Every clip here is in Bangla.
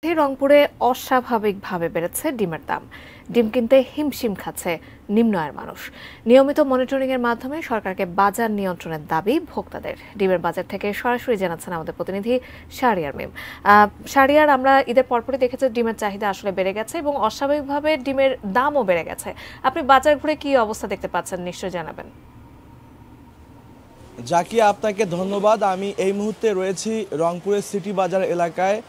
রংপুরে অস্বাভাবিকভাবে বেড়েছে ডিমের দাম। ডিম কিনতে হিমশিম খাচ্ছে নিম্ন আয়ের মানুষ। নিয়মিত মনিটরিংয়ের মাধ্যমে সরকারকে বাজার নিয়ন্ত্রণের দাবি ভোক্তাদের। ডিমের বাজার থেকে সরাসরি জানাচ্ছেন আমাদের প্রতিনিধি শাহরিয়ার মিম। শাহরিয়ার, আমরা ঈদের পরপরই দেখেছি ডিমের চাহিদা আসলে বেড়ে গেছে এবং অস্বাভাবিকভাবে ডিমের দামও বেড়ে গেছে। আপনি বাজার ঘুরে কি অবস্থা দেখতে পাচ্ছেন নিশ্চয়ই জানাবেন। জাকিয়া, আপনাকে ধন্যবাদ। আমি এই মুহূর্তে রয়েছি রংপুরের সিটি বাজার এলাকায়।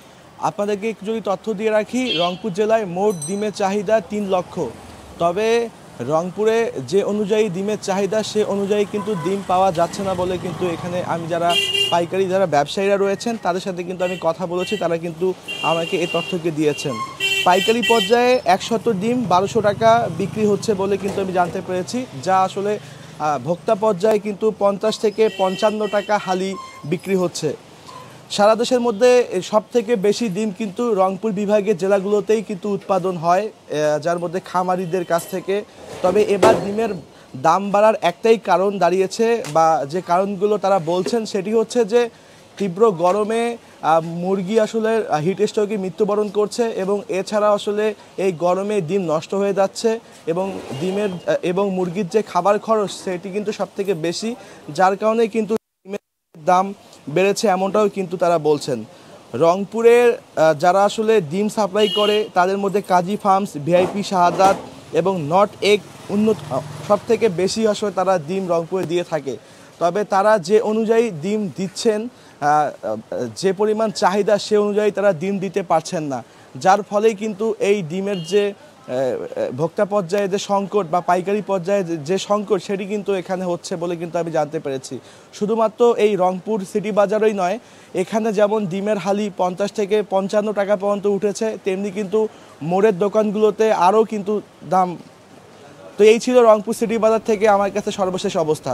আপনাদেরকে একটু যদি তথ্য দিয়ে রাখি, রংপুর জেলায় মোট ডিমের চাহিদা 3 লক্ষ। তবে রংপুরে যে অনুযায়ী ডিমের চাহিদা সে অনুযায়ী কিন্তু ডিম পাওয়া যাচ্ছে না বলে কিন্তু এখানে আমি যারা পাইকারি যারা ব্যবসায়ীরা রয়েছেন তাদের সাথে কিন্তু আমি কথা বলেছি, তারা কিন্তু আমাকে এই তথ্যকে দিয়েছেন। পাইকারি পর্যায়ে 100 ডিম 1200 টাকা বিক্রি হচ্ছে বলে কিন্তু আমি জানতে পেরেছি, যা আসলে ভোক্তা পর্যায়ে কিন্তু 50 থেকে 55 টাকা হালি বিক্রি হচ্ছে। সারা দেশের মধ্যে সবথেকে বেশি ডিম কিন্তু রংপুর বিভাগের জেলাগুলোতেই কিন্তু উৎপাদন হয়, যার মধ্যে খামারিদের কাছ থেকে। তবে এবার ডিমের দাম বাড়ার একটাই কারণ দাঁড়িয়েছে, বা যে কারণগুলো তারা বলছেন সেটি হচ্ছে যে তীব্র গরমে মুরগি আসলে হিট স্ট্রোকে মৃত্যুবরণ করছে, এবং এছাড়া আসলে এই গরমে ডিম নষ্ট হয়ে যাচ্ছে, এবং মুরগির যে খাবার খরচ সেটি কিন্তু সবথেকে বেশি, যার কারণে কিন্তু ডিমের দাম বেড়েছে এমনটাও কিন্তু তারা বলছেন। রংপুরের যারা আসলে ডিম সাপ্লাই করে তাদের মধ্যে কাজী ফার্মস, ভিআইপি শাহাদাত এবং নট এগ উন্নত সবথেকে বেশি আসলে তারা ডিম রংপুরে দিয়ে থাকে। তবে তারা যে অনুযায়ী ডিম দিচ্ছেন, যে পরিমাণ চাহিদা সে অনুযায়ী তারা ডিম দিতে পারছেন না, যার ফলেই কিন্তু এই ডিমের যে ভোক্তা পর্যায়ে যে সংকট বা পাইকারি পর্যায়ে যে সংকট সেটি কিন্তু এখানে হচ্ছে বলে কিন্তু আমি জানতে পেরেছি। শুধুমাত্র এই রংপুর সিটি বাজারই নয়, এখানে যেমন ডিমের হালি 50 থেকে 55 টাকা পর্যন্ত উঠেছে, তেমনি কিন্তু মোড়ের দোকানগুলোতে আরও কিন্তু দাম। তো এই ছিল রংপুর সিটি বাজার থেকে আমার কাছে সর্বশেষ অবস্থা।